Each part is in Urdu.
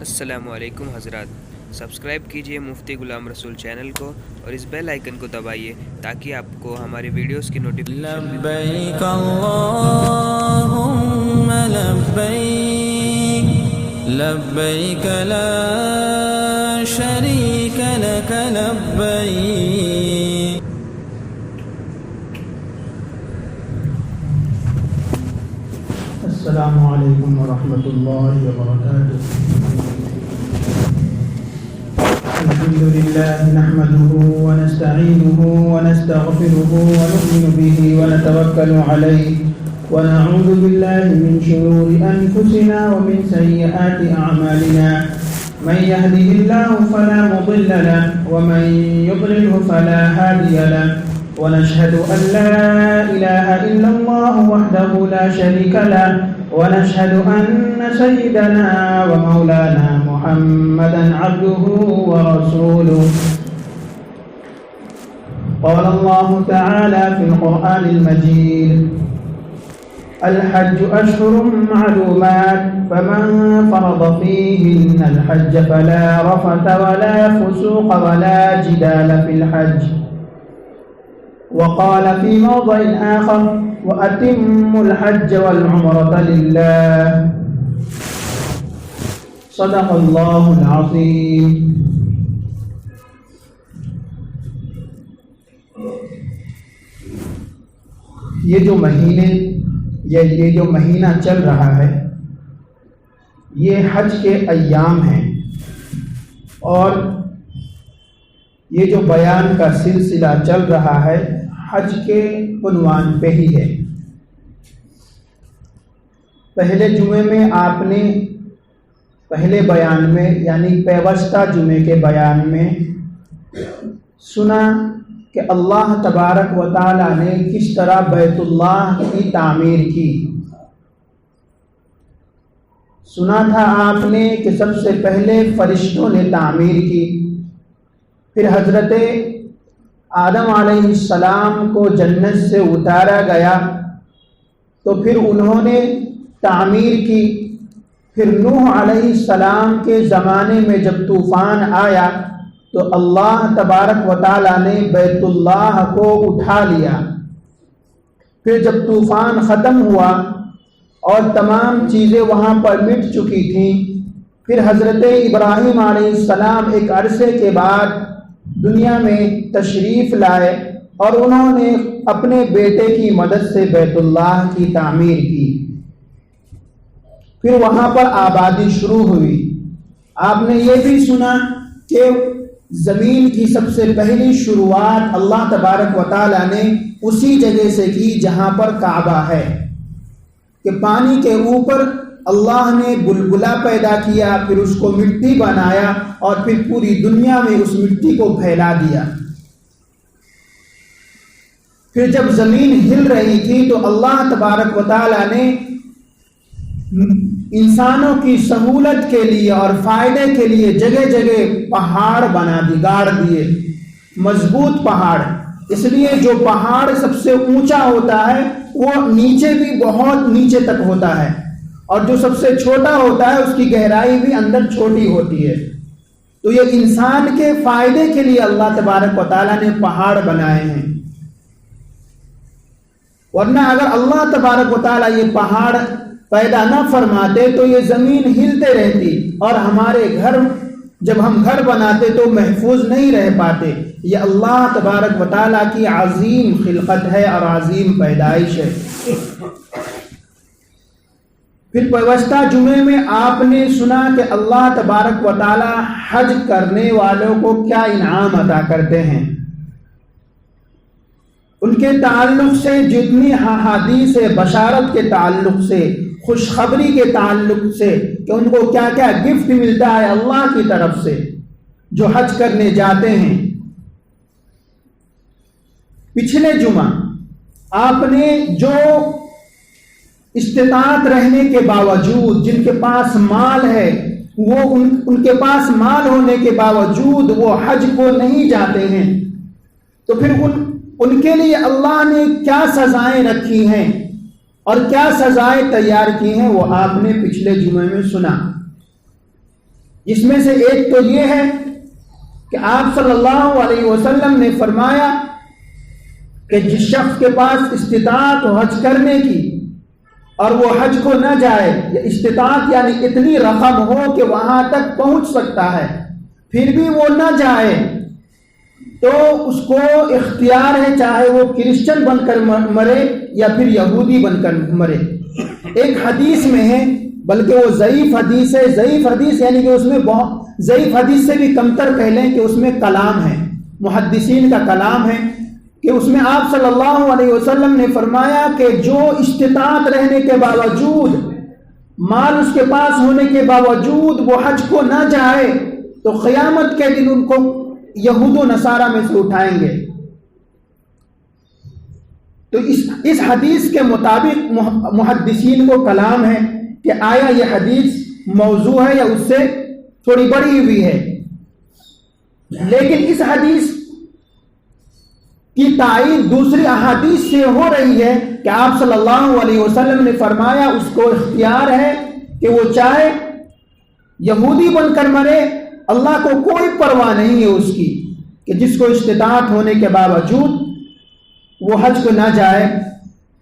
السلام علیکم حضرات، سبسکرائب کیجئے مفتی غلام رسول چینل کو اور اس بیل آئیکن کو دبائیے تاکہ آپ کو ہماری ویڈیوز کی نوٹیفیکیشن لبیک اللہم لبیک لبیک لا شریک لک لبیک. السلام علیکم ورحمۃ اللہ وبرکاتہ. الحمد لله نحمده ونستعينه ونستغفره ونؤمن به ونتوكل عليه ونعوذ بالله من شرور أنفسنا ومن سيئات أعمالنا. من يهده الله فلا مضل له ومن يضلله فلا هادي له. ونشهد أن لا إله إلا الله وحده لا شريك له ونشهد أن سيدنا ومولانا محمدا عبده ورسوله. قال الله تعالى في القرآن المجيد: الحج أشهر معلومات فمن فرض فيهن الحج فلا رفث ولا فسوق ولا جدال في الحج. وقال في موضع آخر: وأتموا الحج والعمرة لله. صدق الله العظيم. یہ جو مہینہ چل رہا ہے یہ حج کے ایام ہیں، اور یہ جو بیان کا سلسلہ چل رہا ہے حج کے عنوان پہ ہی ہے. پہلے جمعے میں آپ نے پہلے بیان میں یعنی پیوستہ جمعے کے بیان میں سنا کہ اللہ تبارک و تعالی نے کس طرح بیت اللہ کی تعمیر کی. سنا تھا آپ نے کہ سب سے پہلے فرشتوں نے تعمیر کی، پھر حضرت آدم علیہ السلام کو جنت سے اتارا گیا تو پھر انہوں نے تعمیر کی. پھر نوح علیہ السلام کے زمانے میں جب طوفان آیا تو اللہ تبارک و تعالی نے بیت اللہ کو اٹھا لیا. پھر جب طوفان ختم ہوا اور تمام چیزیں وہاں پر مٹ چکی تھیں، پھر حضرت ابراہیم علیہ السلام ایک عرصے کے بعد دنیا میں تشریف لائے اور انہوں نے اپنے بیٹے کی مدد سے بیت اللہ کی تعمیر کی. پھر وہاں پر آبادی شروع ہوئی. آپ نے یہ بھی سنا کہ زمین کی سب سے پہلی شروعات اللہ تبارک و تعالی نے اسی جگہ سے کی جہاں پر کعبہ ہے، کہ پانی کے اوپر اللہ نے بلبلا پیدا کیا، پھر اس کو مٹی بنایا اور پھر پوری دنیا میں اس مٹی کو پھیلا دیا. پھر جب زمین ہل رہی تھی تو اللہ تبارک و تعالی نے انسانوں کی سہولت کے لیے اور فائدے کے لیے جگہ جگہ پہاڑ بنا دی، گاڑ دیے، مضبوط پہاڑ. اس لیے جو پہاڑ سب سے اونچا ہوتا ہے وہ نیچے بھی بہت نیچے تک ہوتا ہے، اور جو سب سے چھوٹا ہوتا ہے اس کی گہرائی بھی اندر چھوٹی ہوتی ہے. تو یہ انسان کے فائدے کے لیے اللہ تبارک و تعالیٰ نے پہاڑ بنائے ہیں، ورنہ اگر اللہ تبارک و تعالیٰ یہ پہاڑ پیدا نہ فرماتے تو یہ زمین ہلتے رہتی اور ہمارے گھر جب ہم گھر بناتے تو محفوظ نہیں رہ پاتے. یہ اللہ تبارک و تعالیٰ کی عظیم خلقت ہے اور عظیم پیدائش ہے. پھر پیوستہ جمعے میں آپ نے سنا کہ اللہ تبارک و تعالی حج کرنے والوں کو کیا انعام عطا کرتے ہیں. ان کے تعلق سے جتنی احادیث بشارت کے تعلق سے، خوشخبری کے تعلق سے کہ ان کو کیا کیا گفٹ ملتا ہے اللہ کی طرف سے جو حج کرنے جاتے ہیں. پچھلے جمعہ آپ نے جو استطاعت رہنے کے باوجود، جن کے پاس مال ہے وہ ان کے پاس مال ہونے کے باوجود وہ حج کو نہیں جاتے ہیں، تو پھر ان کے لیے اللہ نے کیا سزائیں رکھی ہیں اور کیا سزائیں تیار کی ہیں وہ آپ نے پچھلے جمعے میں سنا. جس میں سے ایک تو یہ ہے کہ آپ صلی اللہ علیہ وسلم نے فرمایا کہ جس شخص کے پاس استطاعت ہو حج کرنے کی اور وہ حج کو نہ جائے، یا استطاعت یعنی اتنی رقم ہو کہ وہاں تک پہنچ سکتا ہے پھر بھی وہ نہ جائے، تو اس کو اختیار ہے چاہے وہ کرسچن بن کر مرے یا پھر یہودی بن کر مرے۔ ایک حدیث میں ہے، بلکہ وہ ضعیف حدیث ہے، ضعیف حدیث یعنی کہ اس میں بہت ضعیف حدیث سے بھی کمتر کہہ لیں کہ اس میں کلام ہے، محدثین کا کلام ہے، کہ اس میں آپ صلی اللہ علیہ وسلم نے فرمایا کہ جو استطاعت رہنے کے باوجود، مال اس کے پاس ہونے کے باوجود وہ حج کو نہ جائے تو قیامت کے دن ان کو یہود و نصارہ میں سے اٹھائیں گے۔ تو اس حدیث کے مطابق محدثین کو کلام ہے کہ آیا یہ حدیث موضوع ہے یا اس سے تھوڑی بڑی ہوئی ہے، لیکن اس حدیث کی تائید دوسری احادیث سے ہو رہی ہے کہ آپ صلی اللہ علیہ وسلم نے فرمایا اس کو اختیار ہے کہ وہ چاہے یہودی بن کر مرے، اللہ کو کوئی پرواہ نہیں ہے اس کی کہ جس کو استطاعت ہونے کے باوجود وہ حج کو نہ جائے،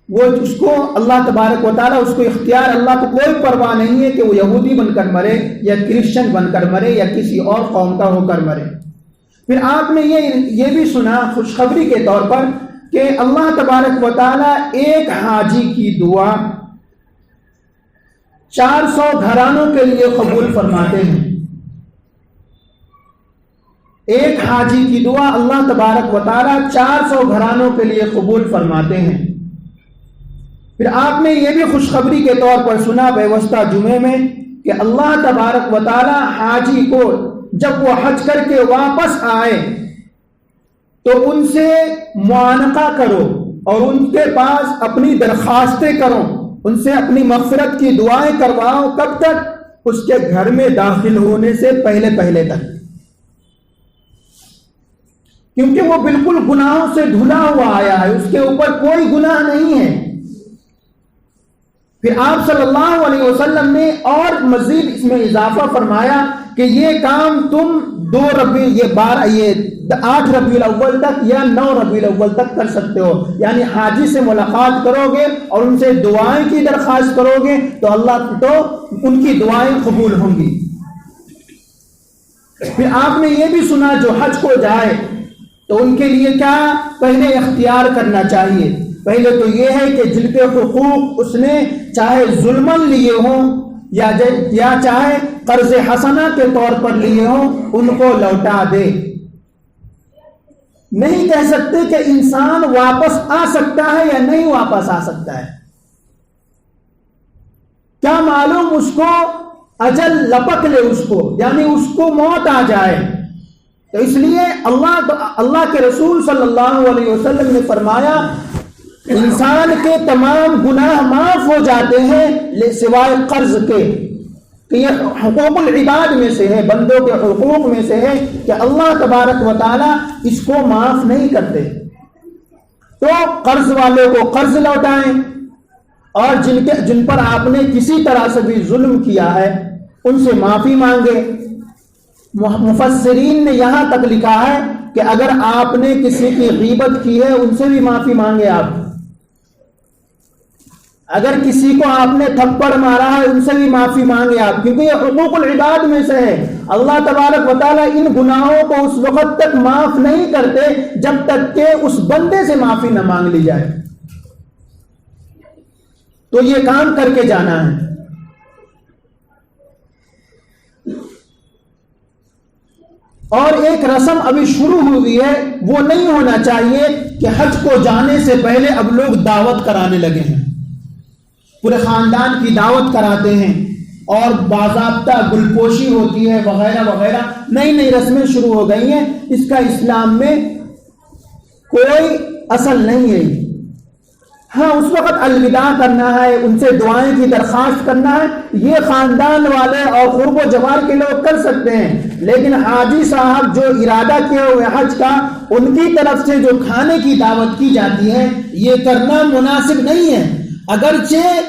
وہ اس کو اللہ تبارک و تعالیٰ اس کو اختیار، اللہ کو کوئی پرواہ نہیں ہے کہ وہ یہودی بن کر مرے یا کرسچن بن کر مرے یا کسی اور قوم کا ہو کر مرے۔ پھر آپ نے یہ بھی سنا خوشخبری کے طور پر کہ اللہ تبارک و تعالیٰ ایک حاجی کی دعا 400 گھرانوں کے لیے قبول فرماتے ہیں۔ ایک حاجی کی دعا اللہ تبارک و تعالیٰ 400 گھرانوں کے لیے قبول فرماتے ہیں۔ پھر آپ نے یہ بھی خوشخبری کے طور پر سنا ویوستہ جمعے میں کہ اللہ تبارک و تعالیٰ حاجی کو جب وہ حج کر کے واپس آئے تو ان سے معانقہ کرو اور ان کے پاس اپنی درخواستیں کرو، ان سے اپنی مغفرت کی دعائیں کرواؤ۔ کب تک؟ اس کے گھر میں داخل ہونے سے پہلے تک، کیونکہ وہ بالکل گناہوں سے دھلا ہوا آیا ہے، اس کے اوپر کوئی گناہ نہیں ہے۔ پھر آپ صلی اللہ علیہ وسلم نے اور مزید اس میں اضافہ فرمایا کہ یہ کام تم 8 ربیع الاول تک یا 9 ربیع الاول تک کر سکتے ہو، یعنی حاجی سے ملاقات کرو گے اور ان سے دعائیں کی درخواست کرو گے تو اللہ تو ان کی دعائیں قبول ہوں گی۔ پھر آپ نے یہ بھی سنا جو حج کو جائے تو ان کے لیے کیا پہلے اختیار کرنا چاہیے۔ پہلے تو یہ ہے کہ جن کے حقوق اس نے چاہے ظلمن لیے ہوں یا چاہے قرض حسنہ کے طور پر لیے ہوں ان کو لوٹا دے۔ نہیں کہہ سکتے کہ انسان واپس آ سکتا ہے یا نہیں واپس آ سکتا ہے، کیا معلوم اس کو اجل لپک لے، اس کو یعنی اس کو موت آ جائے۔ تو اس لیے اللہ کے رسول صلی اللہ علیہ وسلم نے فرمایا انسان کے تمام گناہ معاف ہو جاتے ہیں سوائے قرض کے، کہ یہ حقوق العباد میں سے ہے، بندوں کے حقوق میں سے ہے کہ اللہ تبارک و تعالیٰ اس کو معاف نہیں کرتے۔ تو قرض والوں کو قرض لوٹائیں اور جن پر آپ نے کسی طرح سے بھی ظلم کیا ہے ان سے معافی مانگے۔ مفسرین نے یہاں تک لکھا ہے کہ اگر آپ نے کسی کی غیبت کی ہے ان سے بھی معافی مانگے آپ، اگر کسی کو آپ نے تھپڑ مارا ہے ان سے بھی معافی مانگے آپ، کیونکہ یہ حقوق العباد میں سے ہے۔ اللہ تبارک و تعالیٰ ان گناہوں کو اس وقت تک معاف نہیں کرتے جب تک کہ اس بندے سے معافی نہ مانگ لی جائے۔ تو یہ کام کر کے جانا ہے۔ اور ایک رسم ابھی شروع ہوئی ہے، وہ نہیں ہونا چاہیے کہ حج کو جانے سے پہلے اب لوگ دعوت کرانے لگے ہیں، پورے خاندان کی دعوت کراتے ہیں اور باضابطہ گلپوشی ہوتی ہے وغیرہ وغیرہ، نئی نئی رسمیں شروع ہو گئی ہیں۔ اس کا اسلام میں کوئی اصل نہیں ہے۔ ہاں اس وقت الوداع کرنا ہے، ان سے دعائیں کی درخواست کرنا ہے، یہ خاندان والے اور قرب و جوار کے لوگ کر سکتے ہیں، لیکن حاجی صاحب جو ارادہ کیے ہوئے حج کا ان کی طرف سے جو کھانے کی دعوت کی جاتی ہے یہ کرنا مناسب نہیں ہے۔ اگرچہ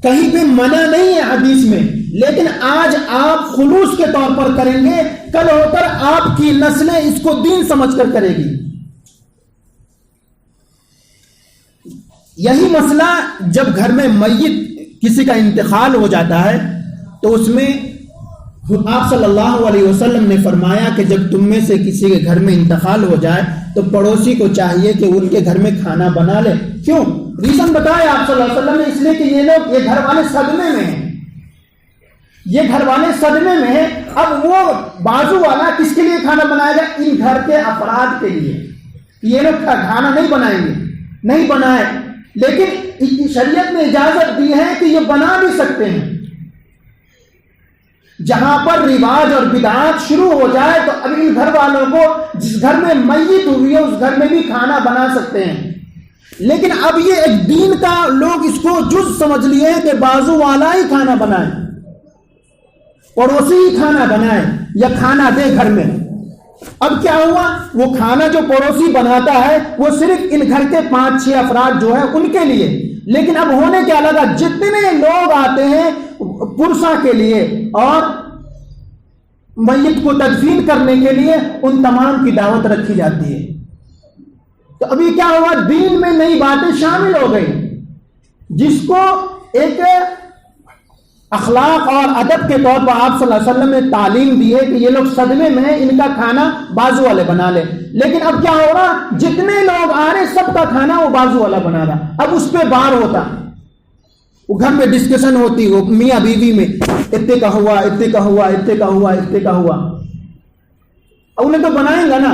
کہیں پہ منع نہیں ہے حدیث میں لیکن آج آپ خلوص کے طور پر کریں گے، کل ہو کر آپ کی نسلیں اس کو دین سمجھ کر کرے گی۔ یہی مسئلہ جب گھر میں میت کسی کا انتقال ہو جاتا ہے تو اس میں آپ صلی اللہ علیہ وسلم نے فرمایا کہ جب تم میں سے کسی کے گھر میں انتقال ہو جائے تو پڑوسی کو چاہیے کہ ان کے گھر میں کھانا بنا لے۔ کیوں؟ ریزن بتایا آپ صلی اللہ علیہ وسلم نے، اس لیے کہ یہ گھر والے صدمے میں ہیں، یہ گھر والے صدمے میں ہیں۔ اب وہ بازو والا کس کے لیے کھانا بنائے گا؟ ان گھر کے افراد کے لیے۔ یہ لوگ کھانا نہیں بنائیں گے، نہیں بنائے، لیکن شریعت نے اجازت دی ہے کہ یہ بنا بھی سکتے ہیں۔ جہاں پر رواج اور بدعات شروع ہو جائے تو اب ان گھر والوں کو جس گھر میں میت ہوئی ہے اس گھر میں بھی کھانا بنا سکتے ہیں۔ لیکن اب یہ ایک دین کا لوگ اس کو جز سمجھ لیے کہ بازو والا ہی کھانا بنائے، پڑوسی ہی کھانا بنائے یا کھانا دے گھر میں۔ اب کیا ہوا؟ وہ کھانا جو پڑوسی بناتا ہے وہ صرف ان گھر کے 5-6 افراد جو ہے ان کے لیے، لیکن اب ہونے کیا لگا، جتنے لوگ آتے ہیں پرسا کے لیے اور میت کو تدفین کرنے کے لیے ان تمام کی دعوت رکھی جاتی ہے۔ تو ابھی کیا ہوا؟ دین میں نئی باتیں شامل ہو گئی، جس کو ایک اخلاق اور ادب کے طور پر آپ صلی اللہ علیہ وسلم نے تعلیم دی ہے کہ یہ لوگ صدمے میں ہیں، ان کا کھانا بازو والے بنا لے۔ لیکن اب کیا ہو رہا؟ جتنے لوگ آ رہے سب کا کھانا وہ بازو والا بنا رہا۔ اب اس پہ بار ہوتا، وہ گھر میں ڈسکشن ہوتی، وہ میاں بیوی میں اتنے کا ہوا، اتنے کا ہوا، اتنے کا ہوا، اتنے کا ہوا۔ اب انہیں تو بنائیں گا نا،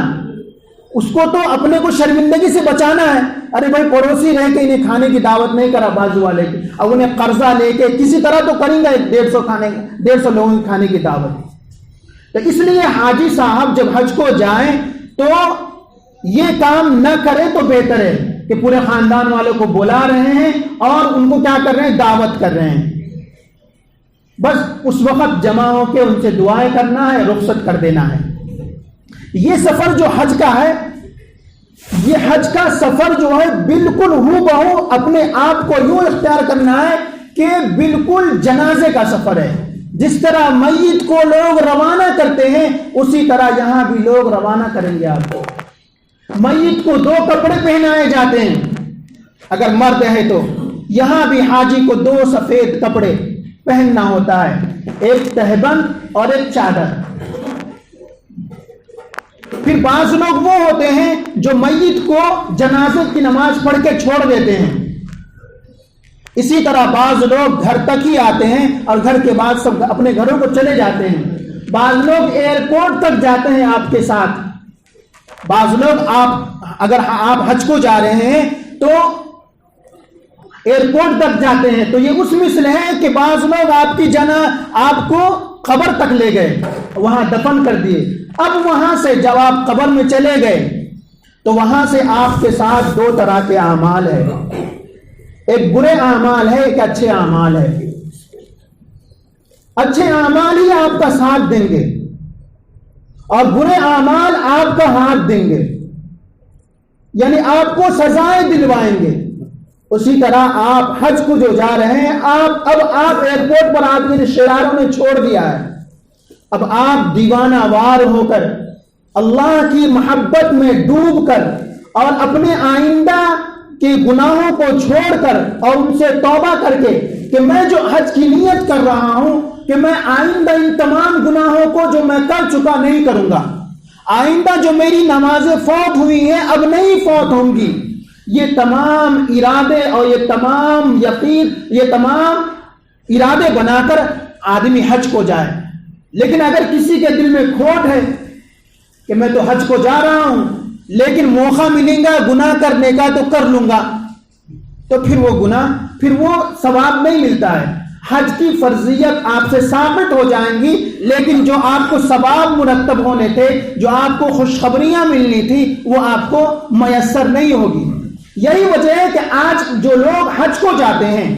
اس کو تو اپنے کو شرمندگی سے بچانا ہے۔ ارے بھائی پڑوسی رہ کے انہیں کھانے کی دعوت نہیں کرا بازو والے کی، اب انہیں قرضہ لے کے کسی طرح تو کریں گا 150 لوگوں کی کھانے کی دعوت۔ تو اس لیے حاجی صاحب جب حج کو جائیں تو یہ کام نہ کریں تو بہتر ہے کہ پورے خاندان والوں کو بلا رہے ہیں اور ان کو کیا کر رہے ہیں؟ دعوت کر رہے ہیں۔ بس اس وقت جمع ہو کے ان سے دعائیں کرنا ہے، رخصت کر دینا ہے۔ یہ سفر جو حج کا ہے، یہ حج کا سفر جو ہے بالکل ہو بہو اپنے آپ کو یوں اختیار کرنا ہے کہ بالکل جنازے کا سفر ہے۔ جس طرح میت کو لوگ روانہ کرتے ہیں اسی طرح یہاں بھی لوگ روانہ کریں گے آپ کو۔ میت کو 2 کپڑے پہنائے جاتے ہیں اگر مرد ہے تو، یہاں بھی حاجی کو 2 سفید کپڑے پہننا ہوتا ہے، ایک تہبند اور ایک چادر۔ پھر بعض لوگ وہ ہوتے ہیں جو میت کو جنازے کی نماز پڑھ کے چھوڑ دیتے ہیں، اسی طرح بعض لوگ گھر تک ہی آتے ہیں اور گھر کے بعد سب اپنے گھروں کو چلے جاتے ہیں۔ بعض لوگ ایئرپورٹ تک جاتے ہیں آپ کے ساتھ، بعض لوگ اگر آپ حج کو جا رہے ہیں تو ایئرپورٹ تک جاتے ہیں۔ تو یہ اس مثل ہے کہ بعض لوگ آپ کو قبر تک لے گئے، وہاں دفن کر دیے۔ اب وہاں سے جب آپ قبر میں چلے گئے تو وہاں سے آپ کے ساتھ 2 طرح کے اعمال ہے، ایک برے اعمال ہے، ایک اچھے اعمال ہے۔ اچھے اعمال ہی آپ کا ساتھ دیں گے اور برے اعمال آپ کا ہاتھ دیں گے، یعنی آپ کو سزائیں دلوائیں گے۔ اسی طرح آپ حج کو جو جا رہے ہیں، اب آپ ایئرپورٹ پر آپ کے رشتہ داروں نے چھوڑ دیا ہے، اب آپ دیوانہ وار ہو کر اللہ کی محبت میں ڈوب کر اور اپنے آئندہ کے گناہوں کو چھوڑ کر اور ان سے توبہ کر کے کہ میں جو حج کی نیت کر رہا ہوں کہ میں آئندہ ان تمام گناہوں کو جو میں کر چکا نہیں کروں گا، آئندہ جو میری نمازیں فوت ہوئی ہیں اب نہیں فوت ہوں گی، یہ تمام ارادے اور یہ تمام یقین، یہ تمام ارادے بنا کر آدمی حج کو جائے۔ لیکن اگر کسی کے دل میں کھوٹ ہے کہ میں تو حج کو جا رہا ہوں لیکن موقع ملے گا گناہ کرنے کا تو کر لوں گا، تو پھر وہ ثواب نہیں ملتا ہے۔ حج کی فرضیت آپ سے ثابت ہو جائیں گی لیکن جو آپ کو ثواب مرتب ہونے تھے، جو آپ کو خوشخبریاں ملنی تھی، وہ آپ کو میسر نہیں ہوگی۔ یہی وجہ ہے کہ آج جو لوگ حج کو جاتے ہیں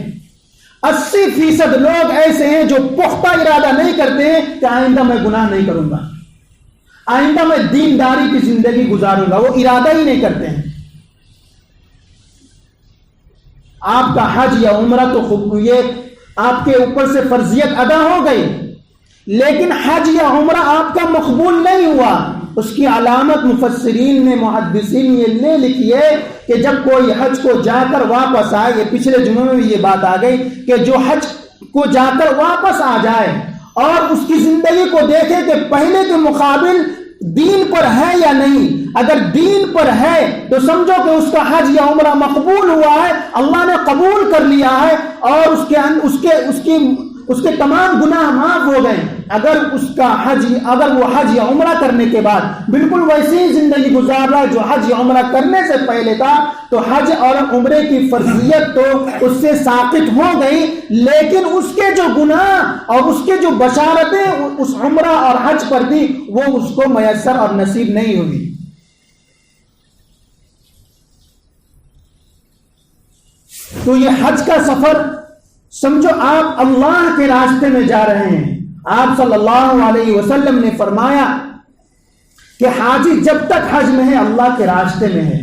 80% لوگ ایسے ہیں جو پختہ ارادہ نہیں کرتے ہیں کہ آئندہ میں گناہ نہیں کروں گا، آئندہ میں دینداری کی زندگی گزاروں گا، وہ ارادہ ہی نہیں کرتے ہیں۔ آپ کا حج یا عمرہ تو یہ آپ کے اوپر سے فرضیت ادا ہو گئی، لیکن حج یا عمرہ آپ کا مقبول نہیں ہوا، اس کی علامت مفسرین نے، محدثین نے یہ لکھی ہے کہ جب کوئی حج کو جا کر واپس آئے، یہ پچھلے جمعے میں یہ بات آ گئی کہ جو حج کو جا کر واپس آ جائے اور اس کی زندگی کو دیکھے کہ پہلے کے مقابل دین پر ہے یا نہیں، اگر دین پر ہے تو سمجھو کہ اس کا حج یا عمرہ مقبول ہوا ہے، اللہ نے قبول کر لیا ہے اور اس کے تمام گناہ معاف ہو گئے۔ اگر وہ حج یا عمرہ کرنے کے بعد بالکل ویسی ہی زندگی گزار رہا ہے جو حج یا عمرہ کرنے سے پہلے تھا، تو حج اور عمرے کی فرضیت تو اس سے ساقط ہو گئی، لیکن اس کے جو گناہ اور اس کے جو بشارتیں اس عمرہ اور حج پر تھی وہ اس کو میسر اور نصیب نہیں ہوئی۔ تو یہ حج کا سفر سمجھو آپ اللہ کے راستے میں جا رہے ہیں۔ آپ صلی اللہ علیہ وسلم نے فرمایا کہ حاجی جب تک حج میں ہے اللہ کے راستے میں ہے۔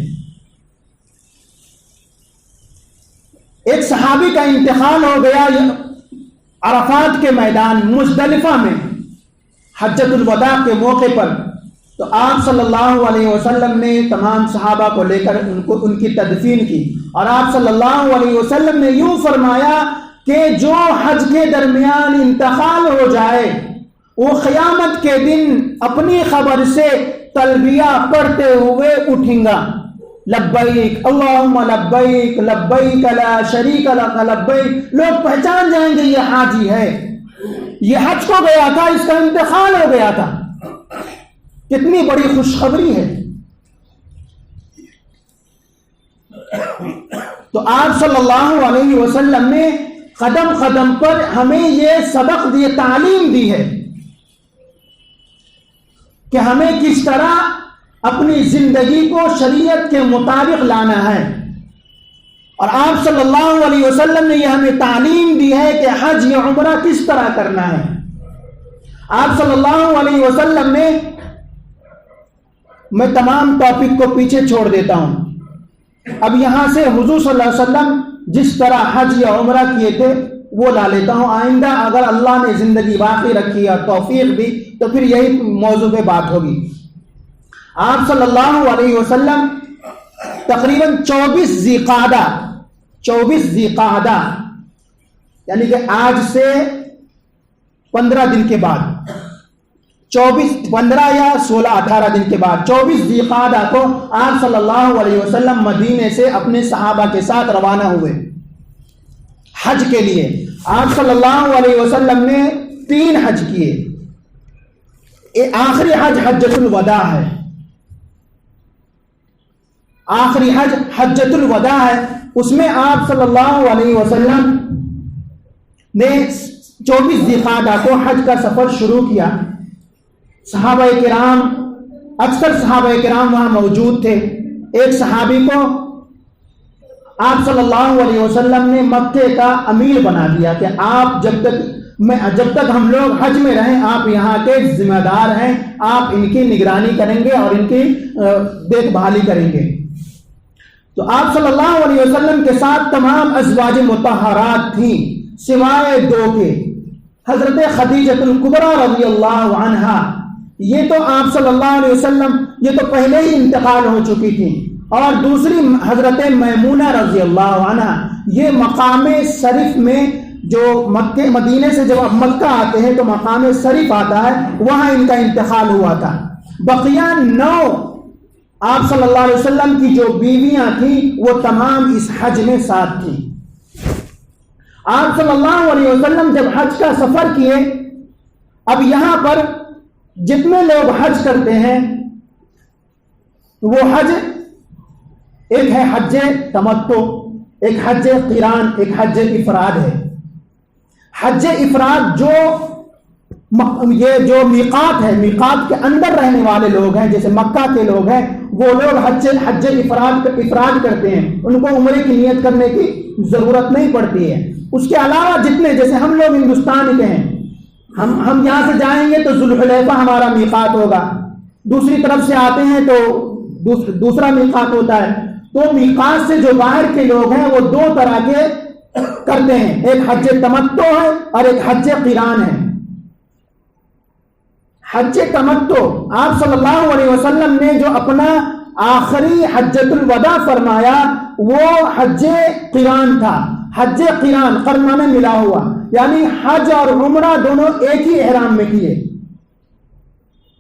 ایک صحابی کا انتقال ہو گیا عرفات کے میدان مزدلفہ میں حجۃ الوداع کے موقع پر، تو آپ صلی اللہ علیہ وسلم نے تمام صحابہ کو لے کر ان کی تدفین کی، اور آپ صلی اللہ علیہ وسلم نے یوں فرمایا کہ جو حج کے درمیان انتقال ہو جائے وہ قیامت کے دن اپنی قبر سے تلبیہ پڑھتے ہوئے اٹھیں گا، لبیک اللہم لبیک لبیک لا شریک لک لبیک۔ لوگ پہچان جائیں گے یہ حاجی ہے، یہ حج کو گیا تھا، اس کا انتقال ہو گیا تھا۔ کتنی بڑی خوشخبری ہے۔ تو آپ صلی اللہ علیہ وسلم نے قدم قدم پر ہمیں یہ سبق دی، تعلیم دی ہے کہ ہمیں کس طرح اپنی زندگی کو شریعت کے مطابق لانا ہے، اور آپ صلی اللہ علیہ وسلم نے یہ ہمیں تعلیم دی ہے کہ حج یا عمرہ کس طرح کرنا ہے۔ آپ صلی اللہ علیہ وسلم نے، میں تمام ٹاپک کو پیچھے چھوڑ دیتا ہوں، اب یہاں سے حضور صلی اللہ علیہ وسلم جس طرح حج یا عمرہ کیے تھے وہ لا لیتا ہوں۔ آئندہ اگر اللہ نے زندگی باقی رکھی اور توفیق دی تو پھر یہی موضوع پہ بات ہوگی۔ آپ صلی اللہ علیہ وسلم تقریباً 24 ذی قعدہ یعنی کہ آج سے 15 دن کے بعد، 15 یا 16-18 دن کے بعد 24 ذی قعدہ کو آپ صلی اللہ علیہ وسلم مدینے سے اپنے صحابہ کے ساتھ روانہ ہوئے حج کے لیے۔ آپ صلی اللہ علیہ وسلم نے 3 حج کیے۔ آخری حج حجۃ الوداع ہے، آخری حج حجۃ الوداع ہے، اس میں آپ صلی اللہ علیہ وسلم نے 24 ذی قعدہ کو حج کا سفر شروع کیا۔ صحابہ کرام، اکثر صحابہ کرام وہاں موجود تھے۔ ایک صحابی کو آپ صلی اللہ علیہ وسلم نے مکے کا امیر بنا دیا کہ آپ جب تک ہم لوگ حج میں رہیں آپ یہاں کے ذمہ دار ہیں، آپ ان کی نگرانی کریں گے اور ان کی دیکھ بھالی کریں گے۔ تو آپ صلی اللہ علیہ وسلم کے ساتھ تمام ازواج مطہرات تھیں سوائے 2 کے، حضرت خدیجہ الکبریٰ رضی اللہ عنہا، یہ تو آپ صلی اللہ علیہ وسلم یہ تو پہلے ہی انتقال ہو چکی تھی، اور دوسری حضرت میمونہ رضی اللہ عنہا، یہ مقام شریف میں جو مدینے سے جب مکہ آتے ہیں تو مقام شریف آتا ہے، وہاں ان کا انتقال ہوا تھا۔ بقیہ 9 آپ صلی اللہ علیہ وسلم کی جو بیویاں تھیں وہ تمام اس حج میں ساتھ تھیں۔ آپ صلی اللہ علیہ وسلم جب حج کا سفر کیے، اب یہاں پر جتنے لوگ حج کرتے ہیں وہ حج، ایک ہے حج تمتع، ایک حج قران، ایک حج افراد ہے۔ حج افراد یہ جو میقات ہے، میقات کے اندر رہنے والے لوگ ہیں، جیسے مکہ کے لوگ ہیں، وہ لوگ حج افراد کرتے ہیں، ان کو عمرے کی نیت کرنے کی ضرورت نہیں پڑتی ہے۔ اس کے علاوہ جتنے، جیسے ہم لوگ ہندوستان کے ہیں، ہم یہاں سے جائیں گے تو ذوالحلیفہ ہمارا میقات ہوگا، دوسری طرف سے آتے ہیں تو دوسرا میقات ہوتا ہے۔ تو میقات سے جو باہر کے لوگ ہیں وہ 2 طرح کے کرتے ہیں، ایک حج تمتع ہے اور ایک حج قران ہے۔ حج تمتع آپ صلی اللہ علیہ وسلم نے جو اپنا آخری حجۃ الوداع فرمایا وہ حج قران تھا۔ حج قران قرن میں ملا ہوا، یعنی حج اور عمرہ دونوں ایک ہی احرام میں کیے،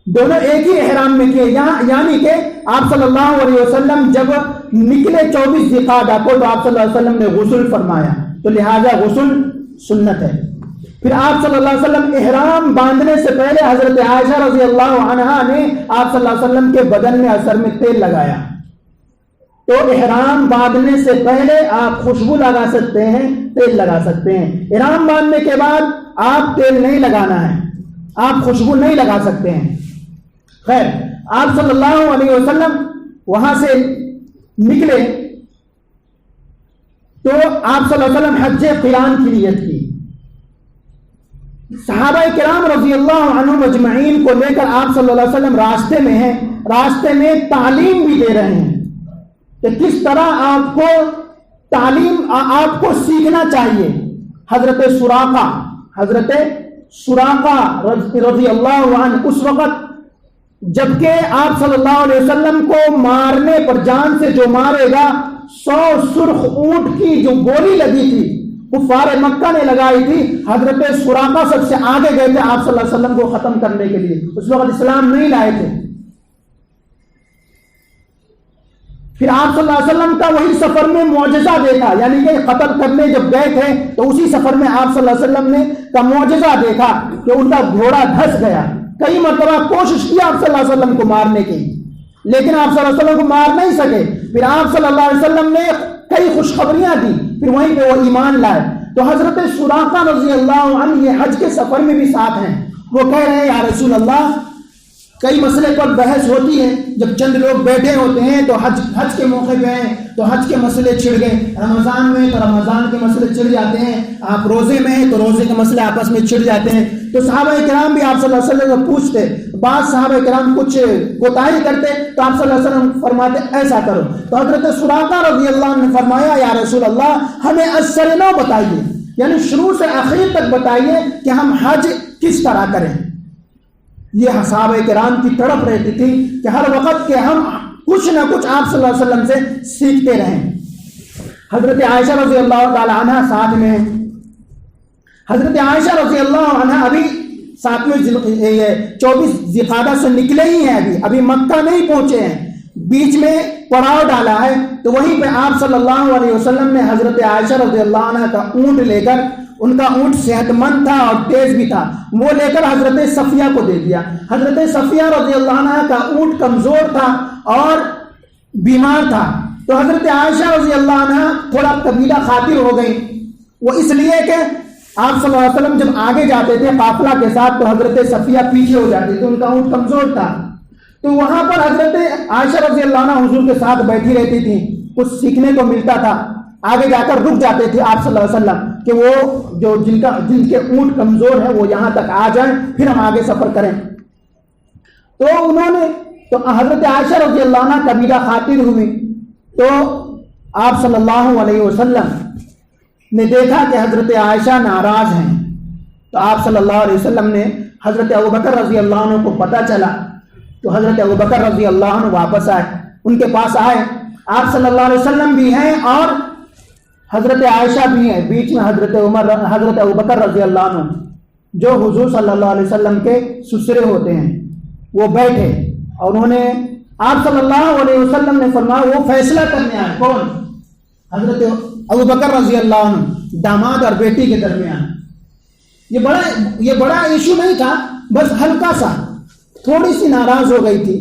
دونوں ایک ہی احرام میں کیے، یعنی کہ آپ صلی اللہ علیہ وسلم جب نکلے 24 ذی القعدہ کو تو آپ صلی اللہ علیہ وسلم نے غسل فرمایا، تو لہذا غسل سنت ہے۔ پھر آپ صلی اللہ علیہ وسلم احرام باندھنے سے پہلے حضرت عائشہ رضی اللہ عنہا نے آپ صلی اللہ علیہ وسلم کے بدن میں اثر میں تیل لگایا، تو احرام باندھنے سے پہلے آپ خوشبو لگا سکتے ہیں، تیل لگا سکتے ہیں۔ احرام باندھنے کے بعد آپ تیل نہیں لگانا ہے، آپ خوشبو نہیں لگا سکتے ہیں۔ خیر، آپ صلی اللہ علیہ وسلم وہاں سے نکلے تو آپ صلی اللہ علیہ وسلم حج قران کی نیت کی۔ صحابہ کرام رضی اللہ عنہم اجمعین کو لے کر آپ صلی اللہ علیہ وسلم راستے میں ہیں، راستے میں تعلیم بھی دے رہے ہیں کہ کس طرح آپ کو تعلیم آپ کو سیکھنا چاہیے۔ حضرت سراقہ رضی اللہ عنہ اس وقت جبکہ آپ صلی اللہ علیہ وسلم کو مارنے پر جان سے جو مارے گا 100 سرخ اونٹ کی جو گولی لگی تھی کفار مکہ نے لگائی تھی، حضرت سراقہ سب سے آگے گئے تھے آپ صلی اللہ علیہ وسلم کو ختم کرنے کے لیے، اس وقت اسلام نہیں لائے تھے۔ پھر آپ صلی اللہ علیہ وسلم کا وہی سفر میں معجزہ دیکھا، یعنی کہ قتل کرنے جب گئے تھے تو اسی سفر میں آپ صلی اللہ علیہ وسلم نے کا معجزہ دیکھا کہ ان کا گھوڑا دھس گیا۔ کئی مرتبہ کوشش کی آپ صلی اللہ علیہ وسلم کو مارنے کی، لیکن آپ صلی اللہ علیہ وسلم کو مار نہیں سکے۔ پھر آپ صلی اللہ علیہ وسلم نے کئی خوشخبریاں دی، پھر وہیں پہ وہ ایمان لائے۔ تو حضرت سراقہ رضی اللہ عنہ یہ حج کے سفر میں بھی ساتھ ہیں، وہ کہہ رہے ہیں یا رسول اللہ، کئی مسئلے پر بحث ہوتی ہے، جب چند لوگ بیٹھے ہوتے ہیں تو حج کے موقع پہ ہیں تو حج کے مسئلے چھڑ گئے، رمضان میں تو رمضان کے مسئلے چھڑ جاتے ہیں، آپ روزے میں ہیں تو روزے کے مسئلے آپس میں چھڑ جاتے ہیں۔ تو صحابہ کرام بھی آپ صلی اللہ علیہ وسلم کو پوچھتے، بعض صحابہ کرام کچھ کوتاہی کرتے تو آپ صلی اللہ علیہ وسلم فرماتے ایسا کرو۔ تو حضرت سراقہ رضی اللہ عنہ نے فرمایا یا رسول اللہ ہمیں اثر نو بتائیے، یعنی شروع سے آخر تک بتائیے کہ ہم حج کس طرح کریں۔ یہ صحابہ کرام کی تڑپ رہتی تھی کہ ہر وقت کہ ہم کچھ نہ کچھ آپ صلی اللہ علیہ وسلم سے سیکھتے رہیں۔ حضرت عائشہ رضی اللہ تعالی عنہ ساتھ میں، حضرت عائشہ رضی اللہ عنہ ابھی ساتھ میں 24 ذی القعدہ سے نکلے ہی ہیں، ابھی مکہ نہیں پہنچے ہیں، بیچ میں پڑاؤ ڈالا ہے۔ تو وہیں پہ آپ صلی اللہ علیہ وسلم نے حضرت عائشہ رضی اللہ عنہ کا اونٹ لے کر، ان کا اونٹ صحت مند تھا اور تیز بھی تھا، وہ لے کر حضرت صفیہ کو دے دیا۔ حضرت صفیہ رضی اللہ عنہ کا اونٹ کمزور تھا اور بیمار تھا، تو حضرت عائشہ رضی اللہ عنہ تھوڑا قبیلہ خاطر ہو گئی، وہ اس لیے کہ آپ صلی اللہ علیہ وسلم جب آگے جاتے تھے قافلہ کے ساتھ تو حضرت صفیہ پیچھے ہو جاتی تھی، ان کا اونٹ کمزور تھا۔ تو وہاں پر حضرت عائشہ رضی اللہ عنہ حضور کے ساتھ بیٹھی رہتی تھی، کچھ سیکھنے کو ملتا تھا، آگے جا کر رک جاتے تھے آپ صلی اللہ علیہ وسلم کہ وہ جو جن کے اونٹ کمزور ہے وہ یہاں تک آ جائیں پھر ہم آگے سفر کریں۔ تو انہوں نے تو حضرت عائشہ رضی اللہ عنہ قبیلہ خاطر ہوئی، تو آپ صلی اللہ علیہ وسلم نے دیکھا کہ حضرت عائشہ ناراض ہیں، تو آپ صلی اللہ علیہ وسلم نے حضرت ابوبکر رضی اللہ عنہ کو پتہ چلا، تو حضرت ابوبکر رضی اللہ عنہ واپس آئے، ان کے پاس آئے، آپ صلی اللہ علیہ وسلم بھی ہیں اور حضرت عائشہ بھی ہیں، بیچ میں حضرت ابوبکر رضی اللہ عنہ جو حضور صلی اللہ علیہ وسلم کے سسرے ہوتے ہیں وہ بیٹھے، اور انہوں نے آپ صلی اللہ علیہ وسلم نے فرمایا وہ فیصلہ کرنے آئے، کون؟ حضرت ابوبکر رضی اللہ عنہ، داماد اور بیٹی کے درمیان۔ یہ بڑا ایشو نہیں تھا، بس ہلکا سا، تھوڑی سی ناراض ہو گئی تھی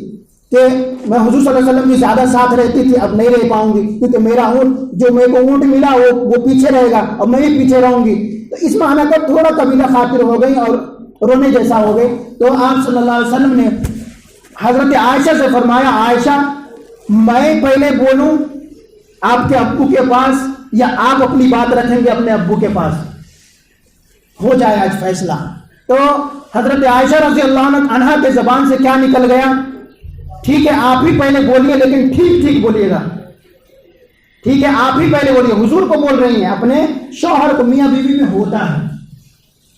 کہ میں حضور صلی اللہ علیہ وسلم کی زیادہ ساتھ رہتی تھی، اب نہیں رہ پاؤں گی کیونکہ میرا اونٹ جو میرے کو اونٹ ملا وہ پیچھے رہے گا اور میں بھی پیچھے رہوں گی، تو اس معنی پر تھوڑا قبیلہ خاطر ہو گئی اور رونے جیسا ہو گئی۔ تو آپ صلی اللہ علیہ وسلم نے حضرت عائشہ سے فرمایا عائشہ میں پہلے بولوں آپ کے ابو کے پاس یا آپ اپنی بات رکھیں گے اپنے ابو کے پاس، ہو جائے آج فیصلہ۔ تو حضرت عائشہ رضی اللہ عنہ کے زبان سے کیا نکل گیا؟ ٹھیک ہے آپ ہی پہلے بولیے لیکن ٹھیک ٹھیک بولیے گا۔ ٹھیک ہے آپ ہی پہلے بولیے, حضور کو بول رہی ہیں, اپنے شوہر کو میاں بیوی میں ہوتا ہے,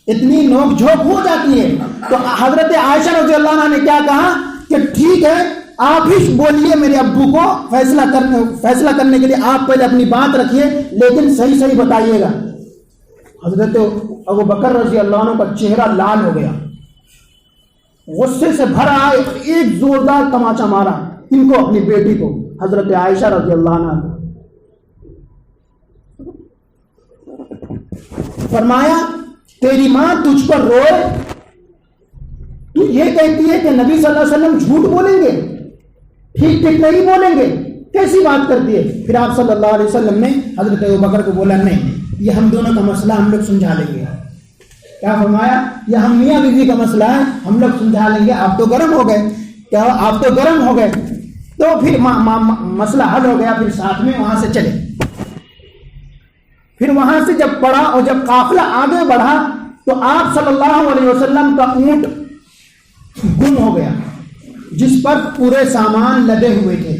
اتنی نوک جھوک ہو جاتی ہے. تو حضرت عائشہ رضی اللہ عنہ نے کیا کہا کہ ٹھیک ہے آپ ہی بولیے میرے ابو کو فیصلہ کرنے کے لیے, آپ پہلے اپنی بات رکھیے لیکن صحیح بتائیے گا. حضرت ابو بکر رضی اللہ عنہ کا چہرہ لال ہو گیا, غصے سے بھرا, ایک زوردار تماچا مارا ان کو, اپنی بیٹی کو, حضرت عائشہ رضی اللہ عنہ کو. فرمایا تیری ماں تجھ پر روئے, تو یہ کہتی ہے کہ نبی صلی اللہ علیہ وسلم جھوٹ بولیں گے, ٹھیک نہیں بولیں گے, کیسی بات کرتی ہے. پھر آپ صلی اللہ علیہ وسلم نے حضرت ابوبکر کو بولا نہیں, یہ ہم دونوں کا مسئلہ ہم لوگ سمجھا لیں گے. کیا فرمایا, یہ ہم میاں بیوی کا مسئلہ ہے, ہم لوگ سمجھا لیں گے. آپ تو گرم ہو گئے, کیا آپ تو گرم ہو گئے, تو پھر مسئلہ حل ہو گیا. پھر ساتھ میں وہاں سے چلے. پھر وہاں سے جب پڑا اور جب قافلہ آگے بڑھا تو آپ صلی اللہ علیہ وسلم کا اونٹ گم ہو گیا, جس پر پورے سامان لدے ہوئے تھے,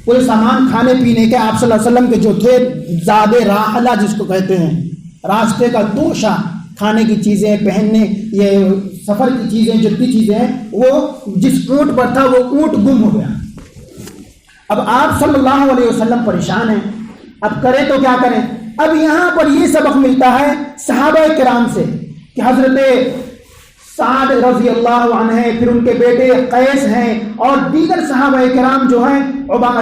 پورے سامان کھانے پینے کے آپ صلی اللہ علیہ وسلم کے جو تھے, زادے راحلہ جس کو کہتے ہیں, راستے کا توشہ, کھانے کی چیزیں, پہننے, یہ سفر کی چیزیں, جتنی چیزیں ہیں, وہ جس اونٹ پر تھا وہ اونٹ گم ہو گیا. اب آپ صلی اللہ علیہ وسلم پریشان ہیں, اب کریں تو کیا کریں. اب یہاں پر یہ سبق ملتا ہے صحابہ کرام سے کہ حضرت سعد رضی اللہ عنہ ہیں, پھر ان کے بیٹے قیس ہیں, اور دیگر صحابہ کرام جو ہیں,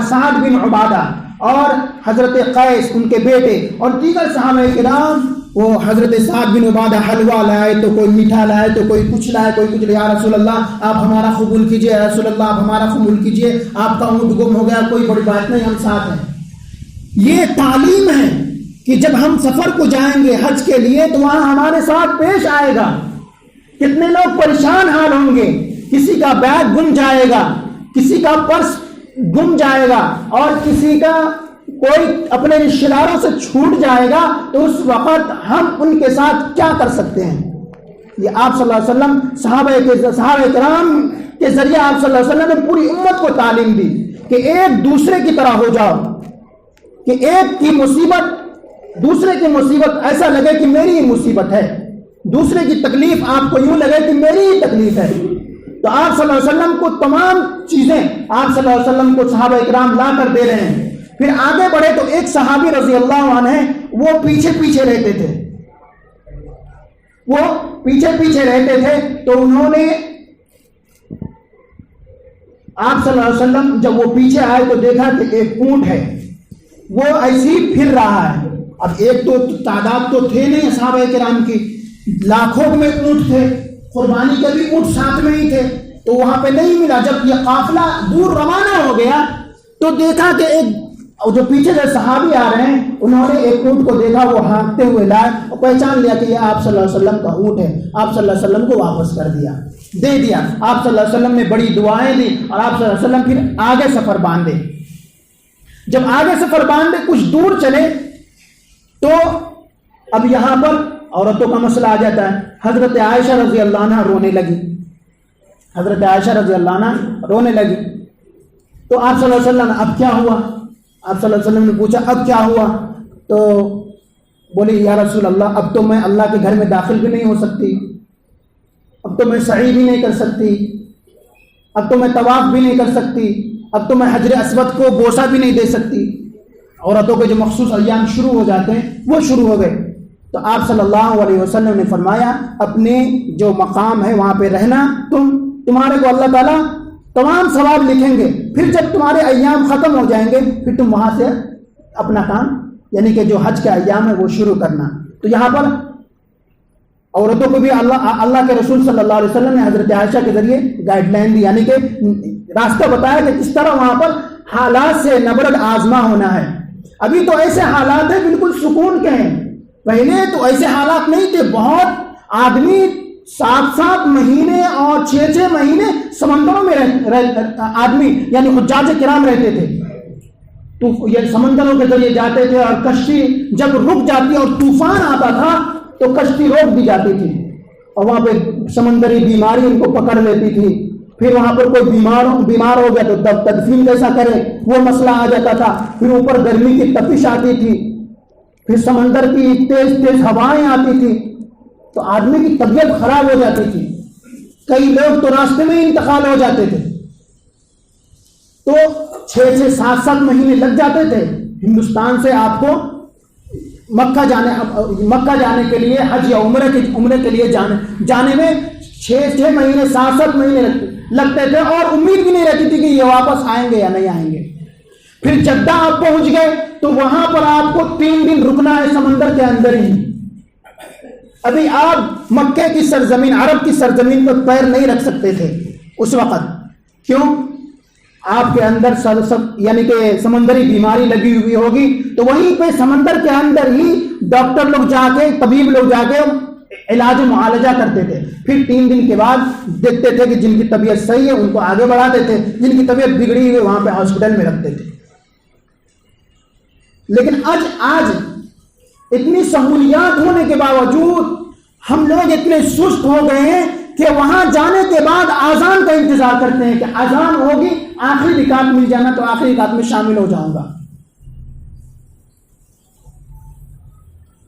سعد بن عبادہ اور حضرت قیس ان کے بیٹے, اور دیگر صحابہ کرام, وہ حضرت سعد بن عبادہ حلوہ لائے تو کوئی میٹھا لائے تو کوئی کچھ لائے, کوئی کچھ لائے. یا رسول اللہ آپ ہمارا قبول کیجئے, یا رسول اللہ آپ ہمارا قبول کیجئے, آپ کا اونٹ گم ہو گیا, کوئی بڑی بات نہیں, ہم ساتھ ہیں. یہ تعلیم ہے کہ جب ہم سفر کو جائیں گے حج کے لیے تو وہاں ہمارے ساتھ پیش آئے گا. کتنے لوگ پریشان حال ہوں گے, کسی کا بیگ گم جائے گا, کسی کا پرس گم جائے گا, اور کسی کا کوئی اپنے رشتہ داروں سے چھوٹ جائے گا, تو اس وقت ہم ان کے ساتھ کیا کر سکتے ہیں. یہ آپ صلی اللہ علیہ وسلم صحابہ کرام کے ذریعے آپ صلی اللہ علیہ وسلم نے پوری امت کو تعلیم دی کہ ایک دوسرے کی طرح ہو جاؤ, کہ ایک کی مصیبت دوسرے کی مصیبت ایسا لگے کہ میری ہی مصیبت ہے, دوسرے کی تکلیف آپ کو یوں لگے کہ میری ہی تکلیف ہے. تو آپ صلی اللہ علیہ وسلم کو تمام چیزیں آپ صلی اللہ علیہ وسلم کو صحابہ اکرام لا کر دے رہے ہیں. پھر آگے بڑھے تو ایک صحابی رضی اللہ عنہ وہ پیچھے رہتے تھے, وہ پیچھے رہتے تھے. تو انہوں نے آپ صلی اللہ علیہ وسلم جب وہ پیچھے آئے تو دیکھا کہ ایک اونٹ ہے, وہ ایسی پھر رہا ہے. اب ایک تو تعداد تو تھے نہیں صحابہ کرام کی, لاکھوں میں اونٹ تھے, قربانی کے بھی اونٹ ساتھ میں ہی تھے, تو وہاں پہ نہیں ملا. جب یہ قافلہ دور روانہ ہو گیا تو دیکھا کہ ایک جو پیچھے سے صحابی آ رہے ہیں, انہوں نے ایک اونٹ کو دیکھا, وہ ہانکتے ہوئے لائے اور پہچان لیا کہ یہ آپ صلی اللہ علیہ وسلم کا اونٹ ہے. آپ صلی اللہ علیہ وسلم کو واپس کر دیا, دے دیا. آپ صلی اللہ علیہ وسلم نے بڑی دعائیں دی, اور آپ صلی اللہ علیہ وسلم پھر آگے سفر باندھے. جب آگے سفر باندھے کچھ دور چلے تو اب یہاں پر عورتوں کا مسئلہ آ جاتا ہے. حضرت عائشہ رضی اللہ عنہ رونے لگی, حضرت عائشہ رضی اللہ عنہ رونے لگی. تو آپ صلی اللہ علیہ وسلم اب کیا ہوا, آپ صلی اللہ علیہ وسلم نے پوچھا اب کیا ہوا. تو بولی یا رسول اللہ اب تو میں اللہ کے گھر میں داخل بھی نہیں ہو سکتی, اب تو میں سعی بھی نہیں کر سکتی, اب تو میں طواف بھی نہیں کر سکتی, اب تو میں حجر اسود کو بوسہ بھی نہیں دے سکتی. عورتوں کے جو مخصوص ایام شروع ہو جاتے ہیں وہ شروع ہو گئے. تو آپ صلی اللہ علیہ وسلم نے فرمایا اپنے جو مقام ہے وہاں پہ رہنا, تمہارے کو اللہ تعالیٰ تمام ثواب لکھیں گے. پھر جب تمہارے ایام ختم ہو جائیں گے پھر تم وہاں سے اپنا کام, یعنی کہ جو حج کے ایام ہے وہ شروع کرنا. تو یہاں پر عورتوں کو بھی اللہ کے رسول صلی اللہ علیہ وسلم نے حضرت عائشہ کے ذریعے گائیڈ لائن دی, یعنی کہ راستہ بتایا کہ کس طرح وہاں پر حالات سے نبرد آزما ہونا ہے. ابھی تو ایسے حالات ہیں بالکل سکون کے ہیں, پہلے تو ایسے حالات نہیں تھے. بہت آدمی 7 مہینے اور 6 مہینے سمندروں میں آدمی یعنی حجاج کرام رہتے تھے. تو یہ سمندروں کے ذریعے جاتے تھے, اور کشتی جب رک جاتی اور طوفان آتا تھا تو کشتی روک دی جاتی تھی, اور وہاں پہ سمندری بیماری ان کو پکڑ لیتی تھی, پھر وہاں پر کوئی بیمار ہو گیا تو تب تدفین کیسا کرے وہ مسئلہ آ جاتا تھا. پھر اوپر گرمی کی تپش آتی تھی, پھر سمندر کی تیز تیز ہوائیں آتی تھی, تو آدمی کی طبیعت خراب ہو جاتی تھی. کئی لوگ تو راستے میں انتقال ہو جاتے تھے. تو 6 7 7 مہینے لگ جاتے تھے ہندوستان سے آپ کو مکہ جانے کے لیے, حج یا عمرے کے لیے جانے میں 6 مہینے 7 7 مہینے لگتے تھے, اور امید بھی نہیں رہتی تھی کہ یہ واپس آئیں گے یا نہیں آئیں گے. پھر جدہ آپ پہنچ گئے تو وہاں پر آپ کو 3 دن رکنا ہے سمندر کے اندر ہی. ابھی آپ مکے کی سرزمین, عرب کی سرزمین پر پیر نہیں رکھ سکتے تھے اس وقت. کیوں؟ آپ کے اندر یعنی کہ سمندری بیماری لگی ہوئی ہوگی, تو وہیں پہ سمندر کے اندر ہی ڈاکٹر لوگ جا کے, طبیب لوگ جا کے علاج و معالجہ کرتے تھے. پھر 3 دن کے بعد دیکھتے تھے کہ جن کی طبیعت صحیح ہے ان کو آگے بڑھاتے تھے, جن کی طبیعت بگڑی ہوئی وہاں پہ ہاسپٹل میں رکھتے تھے. لیکن آج اتنی سہولیات ہونے کے باوجود ہم لوگ اتنے سست ہو گئے ہیں کہ وہاں جانے کے بعد اذان کا انتظار کرتے ہیں کہ اذان ہوگی, آخری رکعت مل جانا تو آخری رکعت میں شامل ہو جاؤں گا.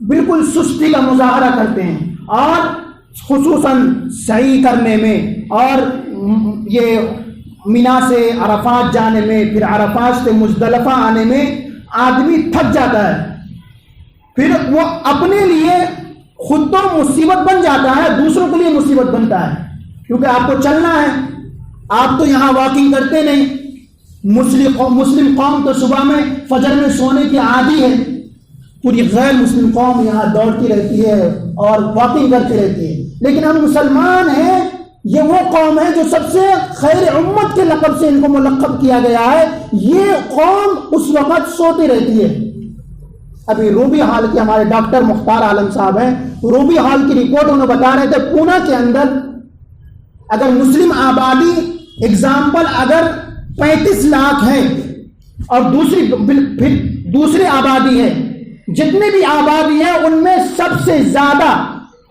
بالکل سستی کا مظاہرہ کرتے ہیں, اور خصوصاً سعی کرنے میں, اور یہ مینا سے عرفات جانے میں, پھر عرفات سے مزدلفہ آنے میں آدمی تھک جاتا ہے. پھر وہ اپنے لیے خود تو مصیبت بن جاتا ہے, دوسروں کے لیے مصیبت بنتا ہے, کیونکہ آپ کو چلنا ہے. آپ تو یہاں واکنگ کرتے نہیں. مسلم قوم تو صبح میں فجر میں سونے کی عادی ہے, پوری غیر مسلم قوم یہاں دوڑتی رہتی ہے اور واکنگ کرتی رہتی ہے. لیکن ہم مسلمان ہیں, یہ وہ قوم ہے جو سب سے خیر امت کے لقب سے ان کو ملقب کیا گیا ہے. یہ قوم اس وقت سوتی رہتی ہے. ابھی روبی ہال کے ہمارے ڈاکٹر مختار عالم صاحب ہیں, روبی ہال کی رپورٹ انہوں بتا رہے تھے پونا کے اندر اگر مسلم آبادی ایگزامپل اگر 35 لاکھ ہے, اور دوسری آبادی ہے, جتنے بھی آبادی ہے ان میں سب سے زیادہ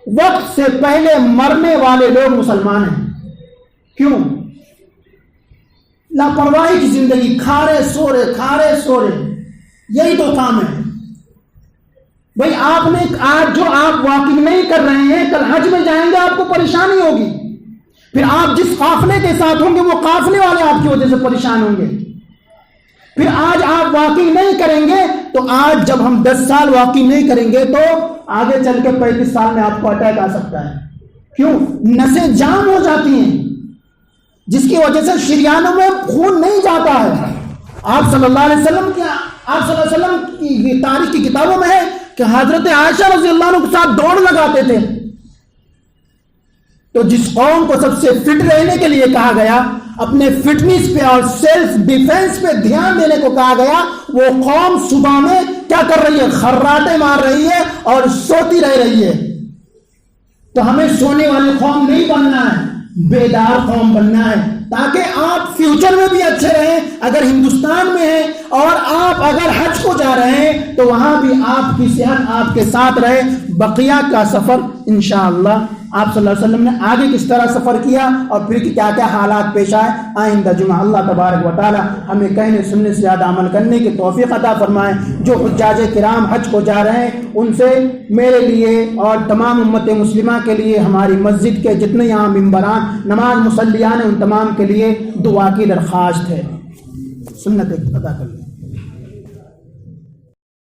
وقت سے پہلے مرنے والے لوگ مسلمان ہیں. کیوں؟ لاپرواہی کی زندگی, کھارے سورے, یہی تو کام ہے. بھائی آپ نے آج جو آپ واکنگ نہیں کر رہے ہیں, کل حج میں جائیں گے آپ کو پریشانی ہوگی. پھر آپ جس قافلے کے ساتھ ہوں گے وہ قافلے والے آپ کی وجہ سے پریشان ہوں گے. پھر آج آپ واکنگ نہیں کریں گے تو آج جب ہم 10 سال واکنگ نہیں کریں گے تو آگے چل کے 35 سال میں آپ کو اٹیک آ سکتا ہے. کیوں؟ نسیں جام ہو جاتی ہیں, جس کی وجہ سے شریانوں میں خون نہیں جاتا ہے. آپ صلی اللہ علیہ وسلم کی تاریخ کی کتابوں میں ہے کہ حضرت عائشہ رضی اللہ عنہ کے ساتھ دوڑ لگاتے تھے. تو جس قوم کو سب سے فٹ رہنے کے لیے کہا گیا, اپنے فٹنس پہ اور سیلف ڈیفنس پہ دھیان دینے کو کہا گیا, وہ قوم صبح میں کیا کر رہی ہے؟ خراٹے مار رہی ہے اور سوتی رہ رہی ہے. تو ہمیں سونے والی قوم نہیں بننا ہے, بیدار قوم بننا ہے, تاکہ آپ فیوچر میں بھی اچھے رہیں. اگر ہندوستان میں ہیں اور آپ اگر حج کو جا رہے ہیں تو وہاں بھی آپ کی صحت آپ کے ساتھ رہے. بقیہ کا سفر انشاءاللہ آپ صلی اللہ علیہ وسلم نے آگے کس طرح سفر کیا اور پھر کیا کیا حالات پیش آئے, آئندہ جمعہ اللہ تبارک و تعالی ہمیں کہنے سننے سے زیادہ عمل کرنے کی توفیق عطا فرمائے. جو حجاج کرام حج کو جا رہے ہیں ان سے میرے لیے اور تمام امت مسلمہ کے لیے, ہماری مسجد کے جتنے یہاں ممبران نماز مصلیان ہیں ان تمام کے لیے دعا کی درخواست ہے. سنت ادا کر